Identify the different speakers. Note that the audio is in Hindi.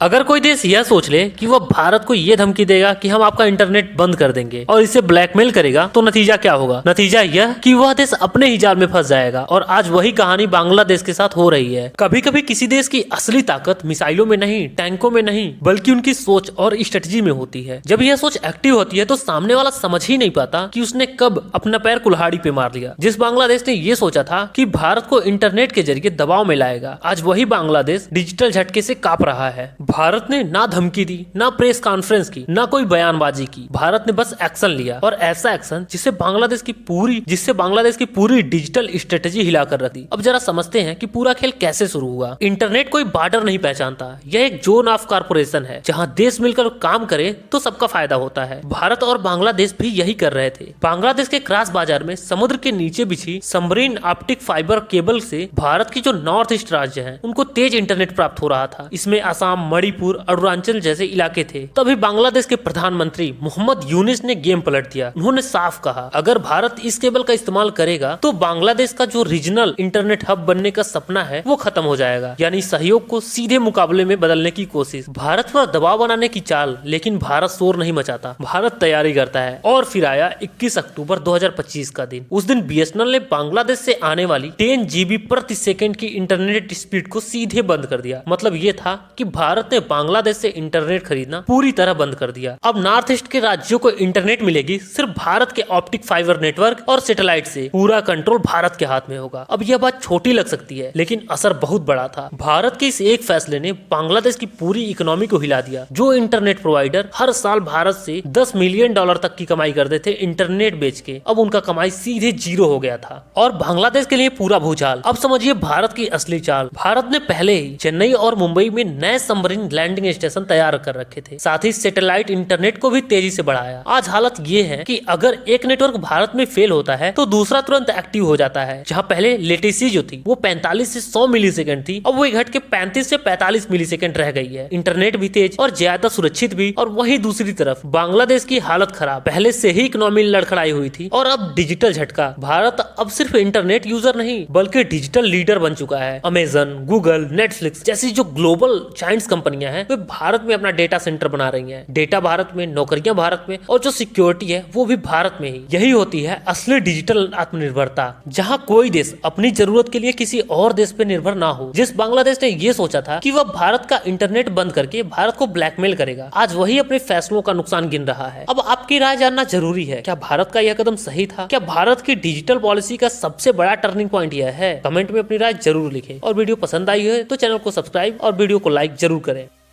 Speaker 1: अगर कोई देश यह सोच ले कि वह भारत को यह धमकी देगा कि हम आपका इंटरनेट बंद कर देंगे और इसे ब्लैकमेल करेगा, तो नतीजा क्या होगा? नतीजा यह कि वह देश अपने ही जाल में फंस जाएगा। और आज वही कहानी बांग्लादेश के साथ हो रही है। कभी कभी किसी देश की असली ताकत मिसाइलों में नहीं, टैंकों में नहीं, बल्कि उनकी सोच और स्ट्रेटजी में होती है। जब यह सोच एक्टिव होती है तो सामने वाला समझ ही नहीं पाता कि उसने कब अपना पैर कुल्हाड़ी पे मार लिया। जिस बांग्लादेश ने यह सोचा था कि भारत को इंटरनेट के जरिए दबाव में लाएगा, आज वही बांग्लादेश डिजिटल झटके से कांप रहा है। भारत ने ना धमकी दी, ना प्रेस कॉन्फ्रेंस की, ना कोई बयानबाजी की। भारत ने बस एक्शन लिया, और ऐसा एक्शन जिससे बांग्लादेश की पूरी डिजिटल स्ट्रेटेजी हिलाकर रख दी। अब जरा समझते हैं कि पूरा खेल कैसे शुरू हुआ। इंटरनेट कोई बॉर्डर नहीं पहचानता, यह एक जोन ऑफ कॉर्पोरेशन है जहां देश मिलकर काम करे तो सबका फायदा होता है। भारत और बांग्लादेश भी यही कर रहे थे। बांग्लादेश के क्रास बाजार में समुद्र के नीचे बिछी सबमरीन ऑप्टिक फाइबर केबल से भारत की जो नॉर्थ ईस्ट राज्य हैं उनको तेज इंटरनेट प्राप्त हो रहा था। इसमें असम, मणिपुर, अरुणाचल जैसे इलाके थे। तभी बांग्लादेश के प्रधानमंत्री मोहम्मद यूनिस ने गेम पलट दिया। उन्होंने साफ कहा, अगर भारत इस केबल का इस्तेमाल करेगा तो बांग्लादेश का जो रीजनल इंटरनेट हब बनने का सपना है वो खत्म हो जाएगा। यानी सहयोग को सीधे मुकाबले में बदलने की कोशिश। भारत पर दबाव बनाने की चाल, लेकिन भारत शोर नहीं मचाता, भारत तैयारी करता है। और फिर आया 21 अक्टूबर 2025 का दिन। उस दिन बीएसएनएल ने बांग्लादेश से आने वाली 10 GB प्रति सेकंड की इंटरनेट स्पीड को सीधे बंद कर दिया। मतलब ये था कि भारत ने बांग्लादेश से इंटरनेट खरीदना पूरी तरह बंद कर दिया। अब नॉर्थ ईस्ट के राज्यों को इंटरनेट मिलेगी सिर्फ भारत के ऑप्टिक फाइबर नेटवर्क और सैटेलाइट से। पूरा कंट्रोल भारत के हाथ में होगा। अब यह बात छोटी लग सकती है, लेकिन असर बहुत बड़ा था। भारत के इस एक फैसले ने बांग्लादेश की पूरी इकोनॉमी को हिला दिया। जो इंटरनेट प्रोवाइडर हर साल भारत से $10 मिलियन तक की कमाई करते थे इंटरनेट बेच के, अब उनका कमाई सीधे जीरो हो गया था। और बांग्लादेश के लिए पूरा भूचाल। अब समझिए भारत की असली चाल। भारत ने पहले ही चेन्नई और मुंबई में नए सबमरीन लैंडिंग स्टेशन तैयार कर रखे थे। साथ ही सैटेलाइट इंटरनेट को भी तेजी से बढ़ाया। आज हालत ये है कि अगर एक नेटवर्क भारत में फेल होता है तो दूसरा तुरंत एक्टिव हो जाता है। जहां पहले लेटेंसी जो थी वो 45 से 100 मिलीसेकंड थी, अब वो घट के 35 से 45 मिलीसेकंड रह गई है। इंटरनेट भी तेज और ज्यादा सुरक्षित भी। और वहीं दूसरी तरफ बांग्लादेश की हालत खराब। पहले से ही इकोनॉमी लड़खड़ाई हुई थी और अब डिजिटल झटका। भारत अब सिर्फ इंटरनेट यूजर नहीं बल्कि डिजिटल लीडर बन चुका है। अमेजन, गूगल, नेटफ्लिक्स जैसी जो ग्लोबल जायंट्स कंपनियां हैं वे भारत में अपना डेटा सेंटर बना रही हैं। डेटा भारत में, नौकरियां भारत में, और जो सिक्योरिटी है वो भी भारत में ही। यही होती है असली डिजिटल आत्मनिर्भरता, जहां कोई देश अपनी जरूरत के लिए किसी और देश पे निर्भर ना हो। जिस बांग्लादेश ने ये सोचा था कि वह भारत का इंटरनेट बंद करके भारत को ब्लैकमेल करेगा, आज वही अपने फैसलों का नुकसान गिन रहा है। अब आपकी राय जानना जरूरी है। क्या भारत का यह कदम सही था? क्या भारत की डिजिटल पॉलिसी का सबसे बड़ा टर्निंग पॉइंट यह है? कमेंट में अपनी राय जरूर लिखें। और वीडियो पसंद आई है तो चैनल को सब्सक्राइब और वीडियो को लाइक जरूर करें।